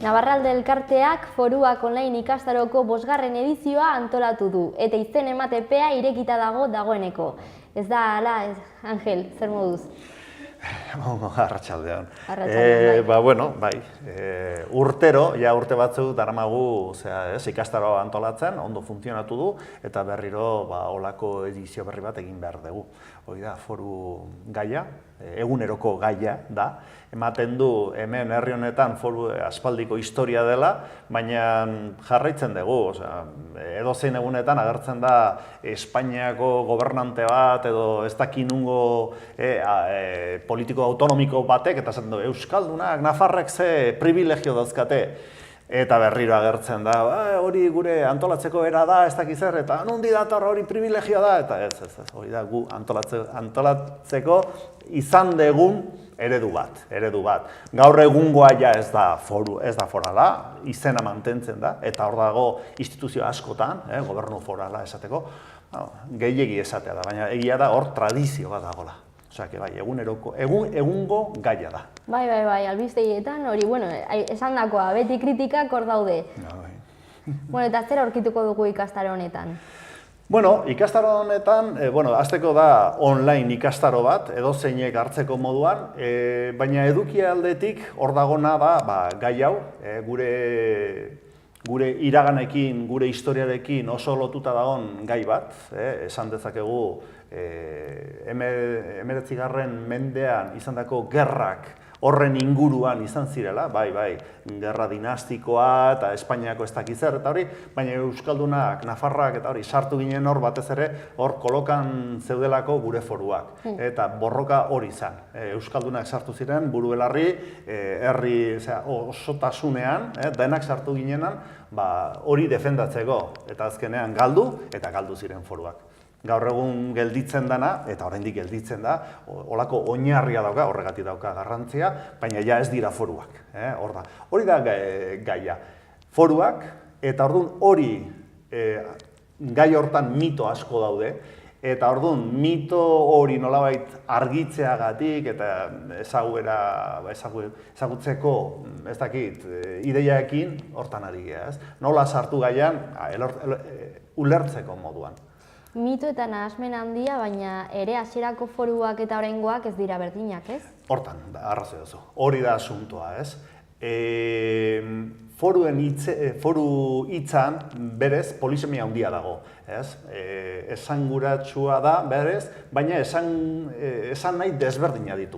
Navarralde elkarteak Foruak online ikastaroko 5. edizioa antolatu du, eta izen ematepea irekita dagoeneko. Ez da, ala, Angel, zer moduz? Arratsaldean. Arratsaldean, bai. Urtero, urte batzuk daramagu ikastaroa antolatzen, ondo funtzionatu du, eta berriro olako edizio berri bat egin behar dugu. Hori da, foru gaia, eguneroko gaia da, ematen du hemen herri honetan foru aspaldiko historia dela, baina jarraitzen dugu, edozein egunetan agertzen da Espainiako gobernante bat edo ez dakinungo politiko autonomiko batek, eta esaten du, Euskaldunak, Nafarrek ze privilegio dauzkate, eta berriro agertzen da, hori gure antolatzeko era da, ez dakiz zer, eta nondi dator hori privilegioa da, eta ez, hori da gu antolatzeko izan degun eredu bat. Gaur egungoa ez da forala, izena mantentzen da, eta hor dago instituzio askotan, gobernu forala esateko, gehiegi esatea da, baina egia da hor tradizio bat dagoela. Osea, egungo gaia da. Bai, albistegietan, hori, esan dakoa, beti kritikak hor daude. Eta zer aurkituko dugu ikastaro honetan? Ikastaro honetan, hasteko da online ikastaro bat, edozeinek hartzeko moduan, baina eduki aldetik hor dagona da gai hau, gure iraganekin, gure historiarekin oso lotuta dagoen gai bat, esan dezakegu 19. mendean izandako gerrak horren inguruan izan zirela, bai, gerra dinastikoa eta Espainiako ez dakiz zer eta hori, baina Euskaldunak, Nafarrak eta hori sartu ginen hor batez ere, hor kolokan zeudelako gure foruak, eta borroka hori izan. Euskaldunak sartu ziren, buru belarri, herri osotasunean, denak sartu ginenan, hori defendatzeko, eta azkenean galdu, eta galdu ziren foruak. Gaur egun gelditzen dana, eta oraindik gelditzen da, olako oinarria dauka, horregatik dauka garrantzia, baina ja ez dira foruak. Hori da gaia. Foruak, eta orduan hori gai hortan mito asko daude, eta orduan mito hori nolabait argitzeagatik eta ezagutzeko, ez dakit, ideiaekin hortan ari gea, ez? Nola sartu gaian, ulertzeko moduan. Mito eta nahasmen handia, baina ere hasierako foruak eta oraingoak ez dira berdinak, ez? Hortan, arrazoi duzu. Hori da asuntoa, ez? Foru hitzan berez polisemia handia dago, ez? Esanguratsua da berez, baina esan nahi desberdina ditu.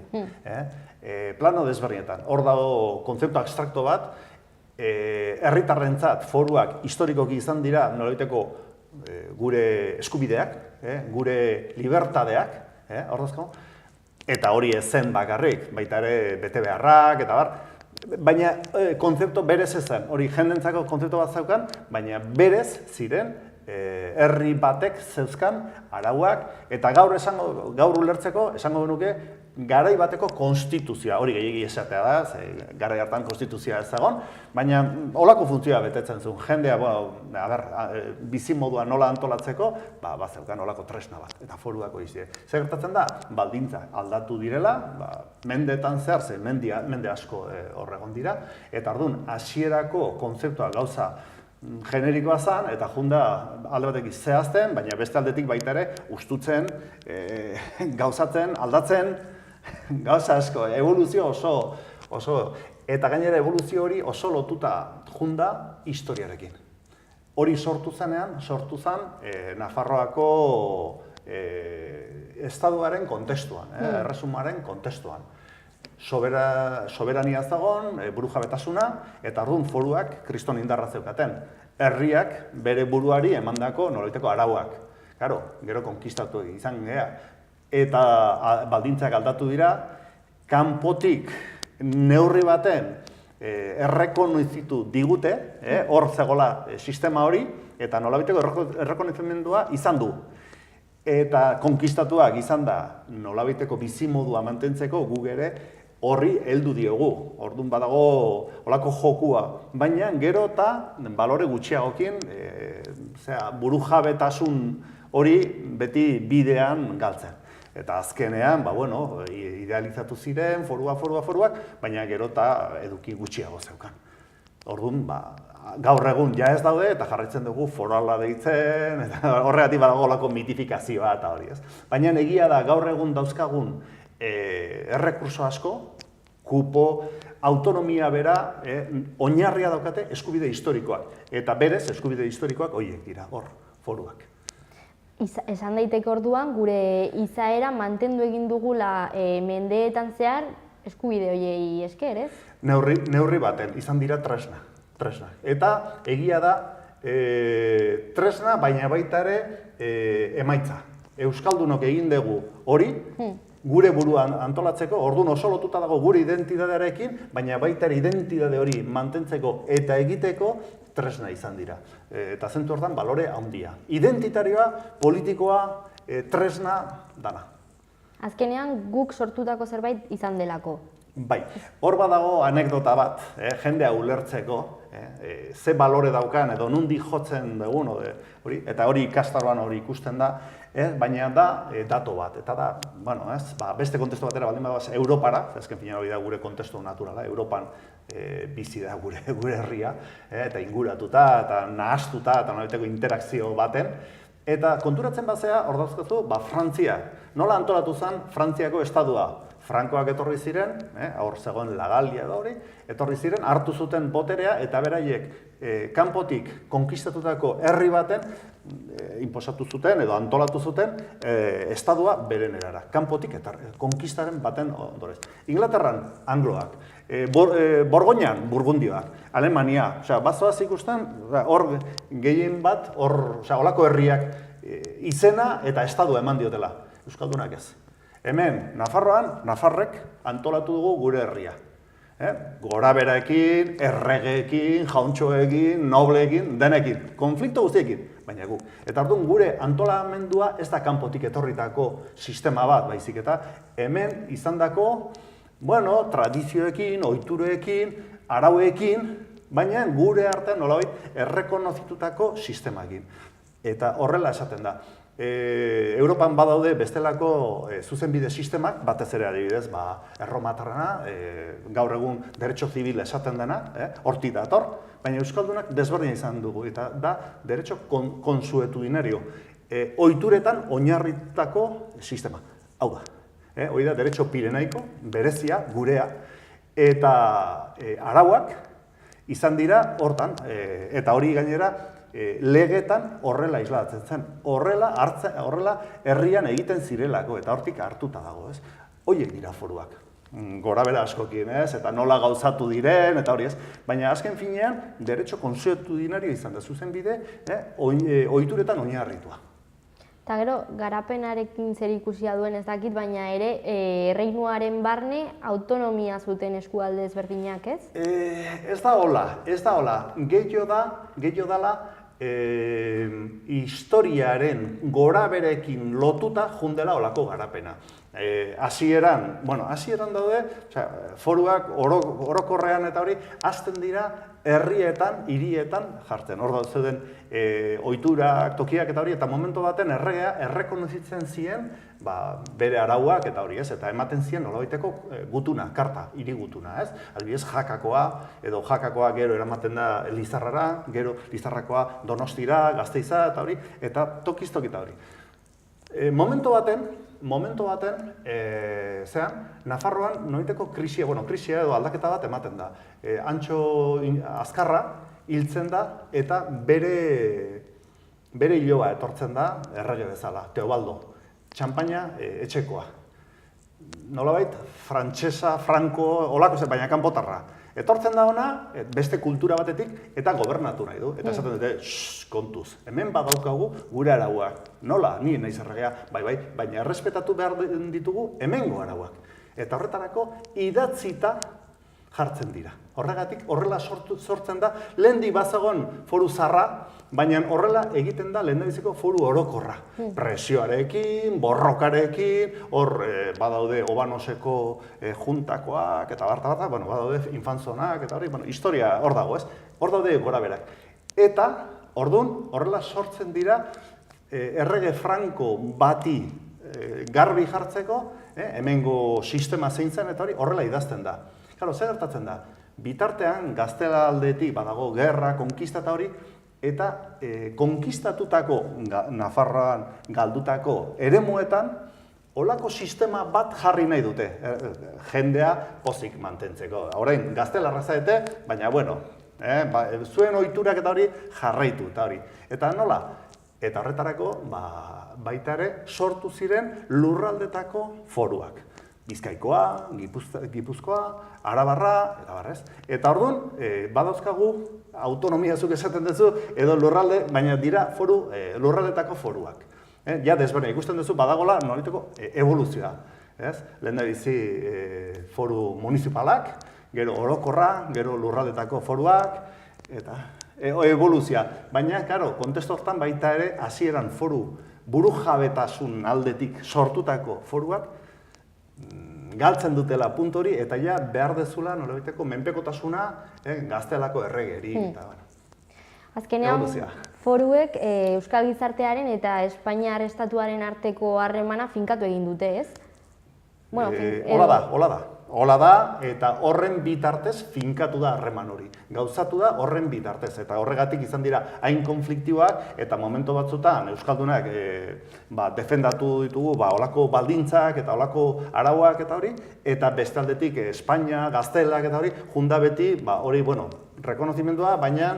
Plano desberdinetan. Hor dago kontzeptu abstrakto bat, herritarrentzat foruak historikoki izan dira nolabaiteko gure eskubideak, gure libertadeak, eta hori ez zen bakarrik, baita ere bete beharrak, eta baina kontzeptu berez ez zen, hori jendentzako kontzeptu bat zeukan, baina berez ziren herri batek zeuzkan arauak, eta gaur ulertzeko, esango genuke, garai bateko konstituzioa, hori gehiegi esatea da, garai hartan konstituzioa ez dagoen, baina holako funtzioa betetzen zuen, jendea, bizimodua nola antolatzeko, bazeukan holako tresna bat, eta foruako izan. Zer gertatzen da, baldintzak aldatu direla, mendeetan zehar, mende asko horregon dira, eta orduan hasierako kontzeptua gauza generikoa zen, eta junda alde batekin zehazten, baina beste aldetik baita ere ustutzen, gauzatzen, aldatzen, gauza asko, evoluzio oso, eta gainera evoluzio hori oso lotuta junda historiarekin. Hori sortu zen Nafarroako estaduaren kontestuan, erresumaren kontestuan. Soberania zagon, burujabetasuna, eta orduan foruak kriston indarra zeukaten. Herriak bere buruari emandako nolabaiteko arauak. Gero konkistatu izan gea. Eta baldintzak aldatu dira, kanpotik neurri baten errekonozitu digute, hor zegoela sistema hori, eta nolabaiteko errekonozimendua izan du. Eta konkistatuak izan da nolabaiteko bizimodua mantentzeko guk ere horri heldu diogu. Orduan badago holako jokua, baina gero eta balore gutxiagokin burujabetasun hori beti bidean galtzen. Eta azkenean, idealizatu ziren, foruak, baina gero eta eduki gutxiago zeukan. Orduan, gaur egun ja ez daude eta jarraitzen dugu forala deitzen, eta horregatik badago olako mitifikazioa eta hori, ez? Baina egia da gaur egun dauzkagun errekurso asko, kupo, autonomia bera, oinarria daukate eskubide historikoak. Eta berez, eskubide historikoak horiek dira, hor, foruak. Esan daiteke orduan, gure izaera mantendu egin dugula mendeetan zehar eskubide horiei esker, ez? Neurri baten, izan dira tresna. Eta egia da tresna, baina baita ere emaitza. Euskaldunok egin dugu hori, gure buruan antolatzeko, orduan oso lotuta dago gure identitatearekin, baina baita ere identitate hori mantentzeko eta egiteko tresna izan dira. Eta zentu hortan balore handia. Identitarioa, politikoa, tresna, dana. Azkenean guk sortutako zerbait izan delako. Bai, hor badago anekdota bat, jendea ulertzeko, ze balore daukan edo nundi jotzen dugun, eta hori ikastaroan hori ikusten da, baina da dato bat, eta da, beste kontestu batera baldin badaz Europara, ezken finean hori da gure kontestu naturala, Europan bizi da gure herria, eta inguratuta, eta nahastuta, eta nolabiteko interakzio baten, eta konturatzen bazea, hor dauzkazu, Frantzia, nola antolatu zen Frantziako estadua? Frankoak etorri ziren, hor zegoen Lagalia da hori, etorri ziren, hartu zuten boterea eta beraiek kanpotik konkistatutako herri baten inposatu zuten edo antolatu zuten estadua beren erara. Kanpotik eta konkistaren baten ondorez. Inglaterran, angloak, Borgoinan, burgundioak, Alemania, bazoaz ikusten, hor gehien bat, holako herriak izena eta estadua eman diotela. Euskaldunak ez. Hemen, Nafarroan, Nafarrek antolatu dugu gure herria. Goraberaekin, erregeekin, jauntxoekin, nobleekin, denekin, konflikto guztiekin, baina gu. Eta orduan gure antolamendua ez da kanpotik etorritako sistema bat, baizik eta hemen izandako, tradizioekin, ohitureekin, arauekin, baina gure artean nolabait errekonozitutako sistemaekin. Eta horrela esaten da. Europan badaude bestelako zuzenbide sistemak, batez ere adibidez, erromatarrana, gaur egun derecho zibil esaten dena, hortik dator, baina euskaldunak desberdina izan dugu, eta da derecho konsuetudinario, ohituretan oinarritutako sistema. Hau da, hori da derecho pirenaiko, berezia, gurea, eta arauak izan dira hortan, eta hori gainera, legetan horrela islatzen zen, horrela herrian egiten zirelako, eta hortik hartuta dago, ez? Hoiek dira foruak, gorabera askokin, ez? Eta nola gauzatu diren, eta hori, ez? Baina azken finean, derecho konsuetudinario izan da zuzenbide, ohituretan oinarritua. Eta gero, garapenarekin zer ikusia duen ez dakit, baina ere, erreinuaren barne autonomia zuten eskualde ezberdinak, ez? Ez da hola. Gehiago dala, historiaren goraberekin lotuta jundela olako garapena. Hasieran daude, foruak orokorrean eta hori, hasten dira herrietan, hirietan jartzen. Hor zeuden ohiturak, tokiak eta hori, eta momentu baten erregea errekonozitzen zien bere arauak eta hori, ez? Eta ematen zien nolabaiteko gutuna, karta, hiri gutuna, ez? Adibidez, Jakakoa, edo Jakakoa gero eramaten da Lizarrara, gero Lizarrakoa Donostira, Gasteiza eta hori, eta tokiz-toki eta hori. Momentu baten, Nafarroan nolabaiteko krisia edo aldaketa bat ematen da. Antxo Azkarra hiltzen da eta bere hiloa etortzen da errege bezala, Teobaldo, Txanpaina etxekoa. Nolabait, frantsesa, franko, olako zen, baina kanpotarra. Etortzen da ona, beste kultura batetik, eta gobernatu nahi du. Eta esaten dute, kontuz, hemen badaukagu gure arauak. Nola, ni naiz erregea, baina errespetatu behar ditugu hemengo arauak. Eta horretarako idatzita jartzen dira. Horregatik, horrela sortzen da, lehendik bazagon foru zarra, baina horrela egiten da lehendabiziko foru orokorra. Presioarekin, borrokarekin, hor badaude Obanoseko juntakoak eta barta, badaude infanzonak eta hori, historia hor dago, ez? Hor daude goraberak. Eta, orduan, horrela sortzen dira errege franko bati garbi jartzeko, hemengo sistema zein zen eta hori horrela idazten da. Claro, zer gertatzen da? Bitartean, gaztelaldetik badago gerra, konkista eta hori, eta konkistatutako, Nafarroan galdutako eremuetan, olako sistema bat jarri nahi dute, jendea pozik mantentzeko. Orain, gaztelarra zaete, baina, bueno, zuen ohiturak eta hori jarraitu eta hori. Eta nola? Eta horretarako, baita ere, sortu ziren lurraldetako foruak. Bizkaikoa, Gipuzkoa, Arabarra, eta barrez. Eta orduan, badauzkagu, autonomia zuk esaten duzu, edo lurralde, baina dira lurraldetako foruak. Ja, desberdin, ikusten duzu, badagola, noliteko evoluzioa. Lehen da bizi foru municipalak, gero orokorra, gero lurraldetako foruak, eta evoluzioa. Baina, karo, kontestu hortan baita ere, hasieran foru burujabetasun aldetik sortutako foruak, galtzen dutela puntu hori, eta ja behar dezula, nolabiteko, menpekotasuna gaztelako erregeri, eta bueno. Azkenean, foruek Euskal Gizartearen eta Espainiar Estatuaren arteko harremana finkatu egin dute, ez? Hola da, eta horren bitartez finkatu da harreman hori. Gauzatu da horren bitartez, eta horregatik izan dira hain konfliktiboak, eta momentu batzutan Euskaldunak defendatu ditugu olako baldintzak eta olako arauak eta hori, eta bestaldetik Espainia, Gaztelak eta hori, junda beti hori, rekonozimendua, baina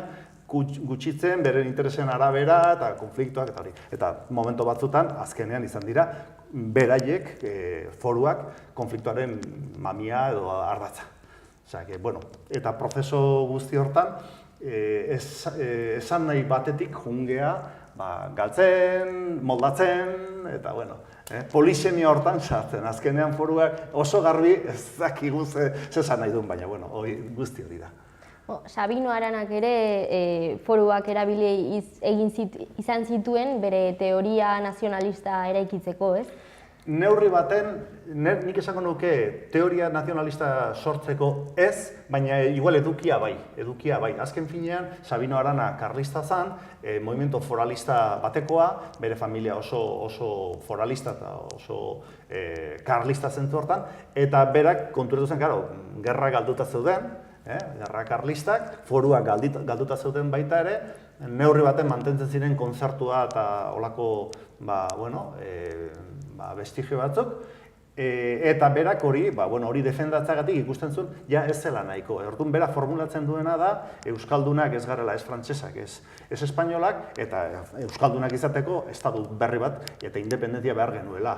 gutxitzen beren interesen arabera eta konfliktuak eta hori. Eta momentu batzutan, azkenean izan dira, beraiek, foruak, konfliktuaren mamia edo ardatza. Eta prozeso guzti hortan, esan nahi batetik jungea, galtzen, moldatzen, eta polixemia hortan sartzen. Azkenean foruak oso garbi ez dakigu zesan nahi duen, baina guzti hori da. Sabino Aranak ere foruak erabili izan zituen bere teoria nazionalista eraikitzeko, ez? Neurri baten, nik esango nuke teoria nazionalista sortzeko ez, baina igual edukia bai. Azken finean, Sabino Arana karlista zen, movimiento foralista batekoa, bere familia oso foralista eta oso karlista zentzu hortan, eta berak konturatu zen, gerra galduta zeuden, gerra karlistak, foruak galduta zeuden baita ere, neurri baten mantentzen ziren kontzertua eta olako, bestigio batzuk, eta berak hori defendatzagatik ikusten zuen, ja ez zela nahiko. Orduan berak formulatzen duena da, Euskaldunak ez garela, ez frantsesak, ez espainolak, eta Euskaldunak izateko estatu berri bat eta independentzia behar genuela.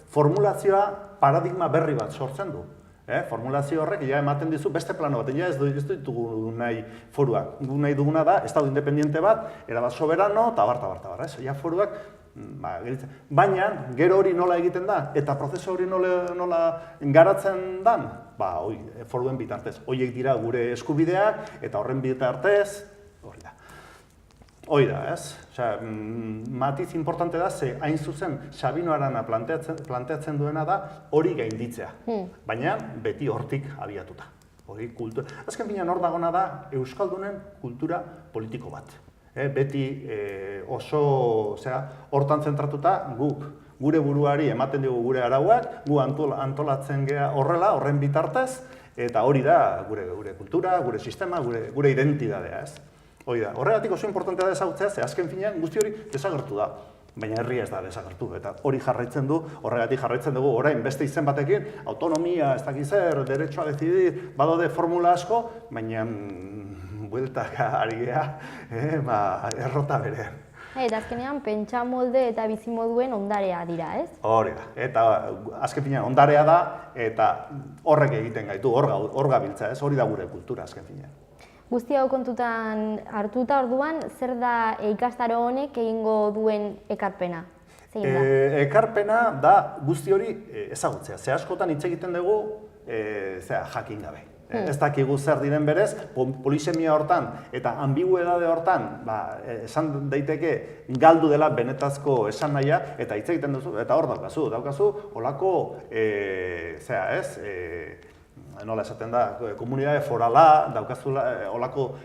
Formulazioa paradigma berri bat sortzen du. Formulazio horrek ematen dizu beste plano bat, ez ditugu nahi foruak. Gu nahi duguna da, estatu independiente bat, erabat soberano, eta bar. Foruak, baina, gero hori nola egiten da, eta prozesu hori nola garatzen dan, foruen bitartez. Horiek dira gure eskubideak, eta horren bitartez, hori da. Hoi da, ez? Matiz importante da, ze hain zuzen Sabino Arana planteatzen duena da hori gainditzea, baina beti hortik abiatuta. Azken finean hor dagona da Euskaldunen kultura politiko bat. Beti oso hortan zentratuta guk gure buruari ematen dugu gure arauak, gu antolatzen gea horrela, horren bitartez, eta hori da gure kultura, gure sistema, gure identidadea, ez? Horregatik oso importantea da ezagutzea, ze azken finean guzti hori desagertu da, baina herria ez da desagertu, eta hori jarraitzen du, horregatik jarraitzen dugu, orain beste izen batekin, autonomia, ez dakiz zer, derecho a decidir, badaude formula asko, baina bueltaka ari gea, errota berean. Eta azkenean pentsa molde eta bizimoduen ondarea dira, ez? Hori da, eta azken finean ondarea da, eta horrek egiten gaitu, hor gabiltza, ez? Hori da gure kultura azken finean. Guzti hau kontutan hartuta orduan, zer da ikastaro honek egingo duen ekarpena? Ekarpena da guzti hori ezagutzea. Ze askotan hitz egiten dugu jakin gabe. Ez dakigu zer diren berez, polisemia hortan eta ambiguedade hortan esan daiteke galdu dela benetazko esan nahia, eta hitz egiten duzu, eta hor daukazu, holako, nola esaten da, komunitate forala, daukazula, olako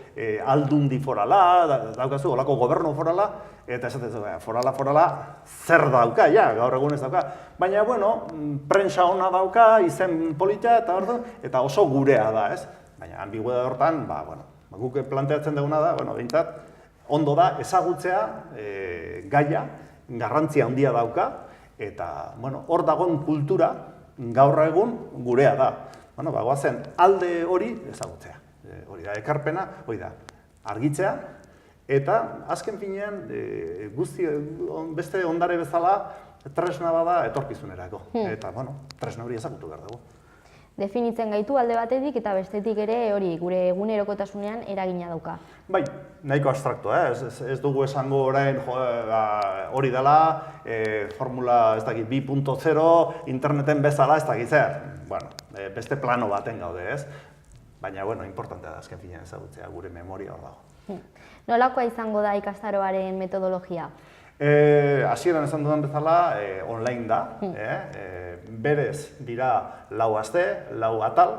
aldundi forala, daukazu, olako gobernu forala, eta esaten zu, forala, zer dauka, ja, gaur egun ez dauka. Baina, bueno, prentsa ona dauka, izen polita, eta oso gurea da, ez? Baina, ambigueda hortan, guk planteatzen duguna da, behintzat, ondo da, ezagutzea, gaia, garrantzia handia dauka, eta, hor dagoen kultura, gaur egun gurea da. Goazen alde hori ezagutzea. Hori da, ekarpena, hori da, argitzea, eta azken finean, beste ondare bezala, tresna bada etorkizunerako. Eta, tresna hori ezagutu behar dugu. Definitzen gaitu alde batetik eta bestetik ere hori gure egunerokotasunean eragina dauka. Bai, nahiko abstraktua, ez dugu esango orain hori dela, formula 2.0, interneten bezala ez dakit zer. Beste plano baten gaude, ez? Baina, importantea da azken finean ezagutzea, gure memoria hor dago. Nolakoa izango da ikastaroaren metodologia? Hasieran esan dudan bezala, online da, berez dira 4 aste, 4 atal,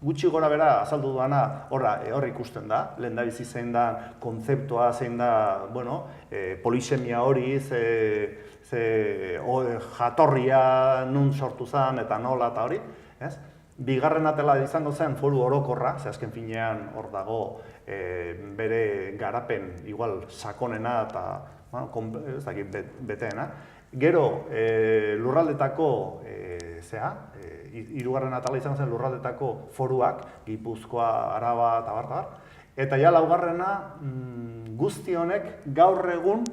gutxi gora bera azaldu dudana hor ikusten da, lehendabizi zein da kontzeptua, zein da, polisemia hori, jatorria nun sortu zen eta nola eta hori, ez? Bigarren atela izango zen foru orokorra, ze azken finean hor dago bere garapen igual sakonena eta ez dakit beteena. Gero lurraldetako, hirugarren atala izan zen lurraldetako foruak, Gipuzkoa, Araba eta bar, eta ja laugarrena guzti honek gaur egun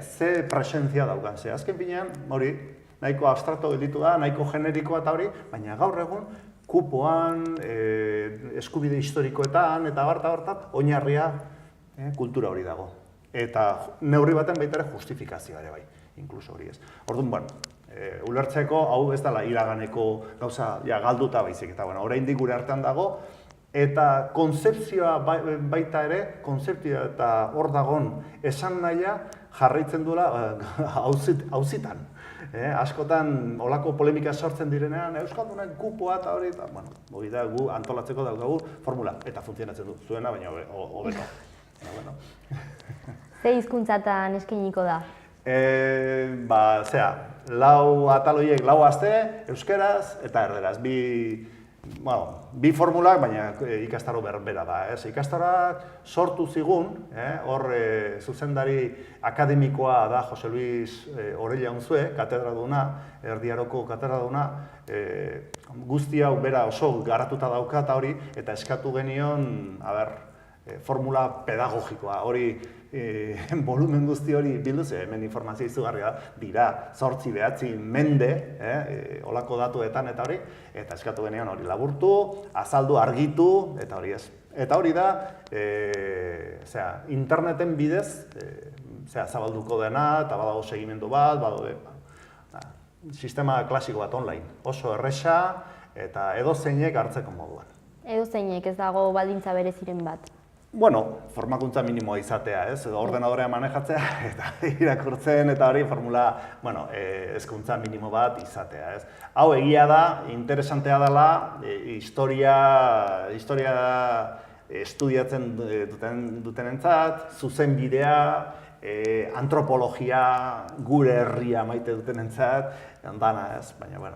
ze presentzia daukan. Ze azken finean hori nahiko abstrakto gelditu da, nahiko generikoa eta hori, baina gaur egun kupoan, eskubide historikoetan eta barta, oinarria kultura hori dago. Eta neurri baten baita ere justifikazioa ere bai, inkluso hori ez. Orduan, ulertzeko hau ez dela iraganeko gauza galduta baizik, eta oraindik gure artean dago, eta kontzepzioa baita ere, kontzeptioa eta hor dagon esan nahia jarraitzen duela auzitan. Askotan olako polemika sortzen direnean, Euskaldunen kupoa eta hori, eta hori da gu antolatzeko daukagu formula, eta funtzionatzen du zuena, baina hobeto. Ze hizkuntzatan eskainiko da? 4 atal horiek 4 aste, euskeraz eta erderaz. Bi formulak, baina ikastaro berbera da. Ikastaroak sortu zigun, hor zuzendari akademikoa da Jose Luis Orella Unzue, katedraduna, Erdi Aroko katedraduna, guzti hau bera oso garatuta dauka eta hori, eta eskatu genion, formula pedagogikoa, hori volumen guzti hori bildu, hemen informazio izugarria dira 8-9 mende, olako datuetan eta hori, eta eskatu genion hori laburtu, azaldu, argitu, eta hori ez. Eta hori da, interneten bidez, zabalduko dena, eta badago segimendu bat, sistema klasiko bat online, oso erresa, eta edozeinek hartzeko moduan. Edozeinek ez dago baldintza bereziren bat? Formakuntza minimoa izatea, ordenadorea manejatzea, eta irakurtzen, eta hori formula, hezkuntza minimo bat izatea. Hau egia da, interesantea dela, historia estudiatzen dutenentzat, zuzenbidea, antropologia, gure herria maite dutenentzat, dana ez, baina,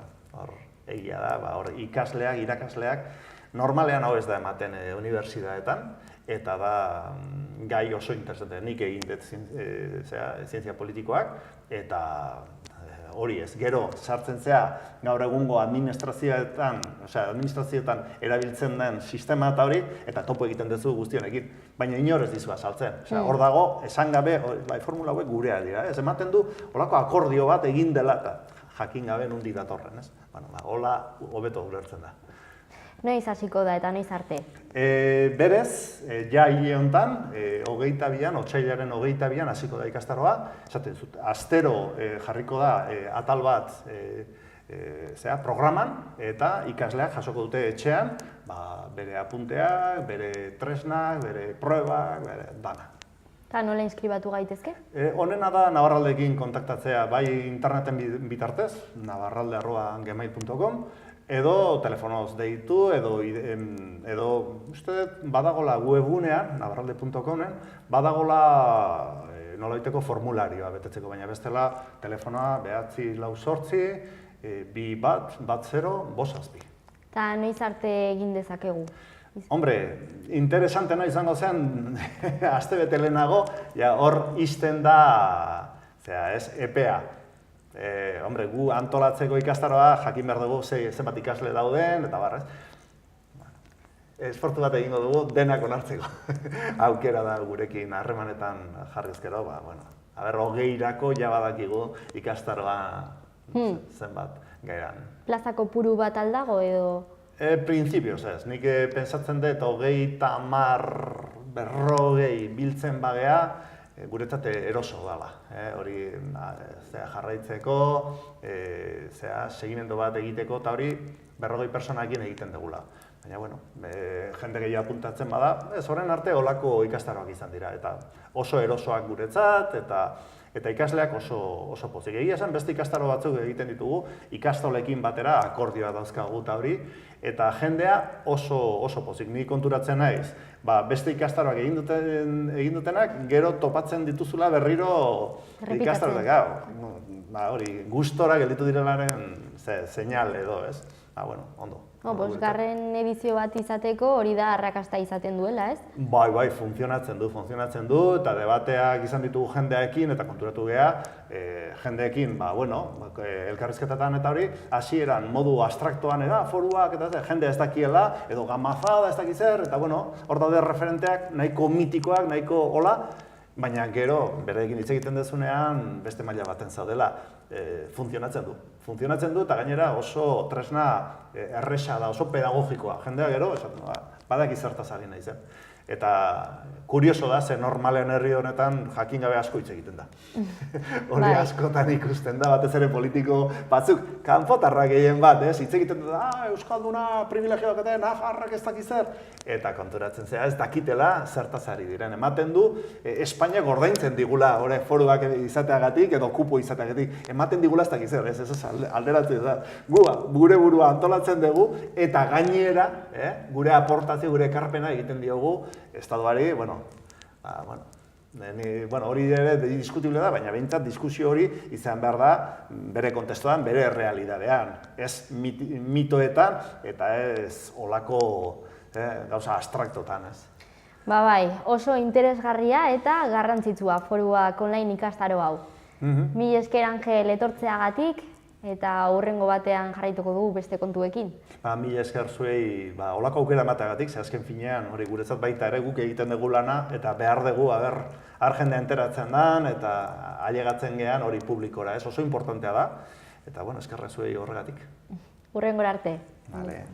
egia da, ikasleak, irakasleak, normalean hau ez da ematen unibertsitateetan, eta da gai oso interesante, nik egin dut zientzia politikoak, eta hori ez, gero sartzen zea gaur egungo administrazioetan erabiltzen den sistema eta hori, eta topo egiten duzu guztionekin, baina inor ez dizu azaltzen. Hor dago, esan gabe, formula hauek gurea dira, ez ematen du, holako akordio bat egin dela, eta jakin gabe nondik datorren, ez? Hola, hobeto ulertzen da. Noiz hasiko da eta noiz arte? Berez, ja hile honetan, otsailaren 22an hasiko da ikastaroa, esaten zut, astero jarriko da atal bat programan, eta ikasleak jasoko dute etxean, bere apunteak, bere tresnak, bere pruebak, bere dana. Eta nola inskribatu gaitezke? Honena da navarraldekin kontaktatzea, bai interneten bitartez, navarralde@gmail.com, Edo telefonoz deitu, edo uste badagola webgunean, navarralde.comen, badagola nolaiteko formularioa betetzeko, baina bestela telefonoa 948 2110 Eta noiz arte egin dezakegu? Hombre, interesantena izango zen, astebete lehenago, hor ixten da, EPEA. Hombre, gu antolatzeko ikastaroa jakin behar dugu zenbat ikasle dauden, eta barrez. Esfortu bat egingo dugu denak onartzeko. Aukera da gurekin harremanetan jarrizkero, aber 20irako ja badakigu ikastaroa zenbat gairan. Plaza kopuru bat aldago edo? Printzipioz ez, nik pensatzen dut 20, 10, 40 biltzen bagea, guretzat eroso dela. Hori jarraitzeko, segimendu bat egiteko, eta hori 40 personakin egiten dugula. Baina, jende gehiago apuntatzen bada, horren arte olako ikastaroak izan dira, eta oso erosoak guretzat, eta ikasleak oso pozik. Egia esan, beste ikastaro batzuk egiten ditugu, ikastolekin batera akordioa dauzkagu eta hori, eta jendea oso pozik. Ni konturatzen naiz, beste ikastaroak egin dutenak, gero topatzen dituzula berriro ikastaroak. Hori, gustora gelditu direlaren seinal edo, ez? Ondo. Bosgarren edizio bat izateko hori da arrakasta izaten duela, ez? Bai, funtzionatzen du, eta debateak izan ditugu jendeekin, eta konturatu geha, jendeekin, elkarrizketetan eta hori, hasieran modu abstraktoan foruak, eta jende ez dakiela, edo gamazada ez dakizer, eta hor daude referenteak nahiko mitikoak, nahiko hola, baina gero, berekin hitz egiten dezunean, beste maila baten zaudela, funtzionatzen du, eta gainera oso tresna erresa da, oso pedagogikoa. Jendea gero, badaki zertaz ari nahi zen. Eta kurioso da, ze normalen herri honetan jakin gabe asko hitz egiten da. Hori askotan ikusten da, batez ere politiko batzuk, kanpotarrak gehien bat, hitz egiten da, Euskalduna privilegioak eta nafarrak ez dakizer. Eta konturatzen zera, ez dakitela zertaz ari diren. Ematen du, Espainiak ordaintzen digula, foruak izateagatik edo kupo izateagatik, ematen digula ez dakizer, ez alderatzen da. Gure burua antolatzen dugu, eta gainera, gure aportazio, gure ekarpena egiten diogu, Estatuari, hori ere diskutible da, baina behintzat diskusio hori izan behar da bere kontestuan, bere realidadean. Ez mitoetan eta ez olako gauza abstraktotan, ez. Bai, oso interesgarria eta garrantzitsua foruak online ikastaro hau. Mila esker Angel etortzeagatik, eta hurrengo batean jarraituko dugu beste kontuekin. Mila esker zuei olako aukera emateagatik, ze azken finean hori guretzat baita ere guk egiten dugu lana, eta behar dugu, jendea enteratzen dan, eta ailegatzen gean hori publikora, oso importantea da, eta eskerra zuei horregatik. Hurrengora arte. Vale.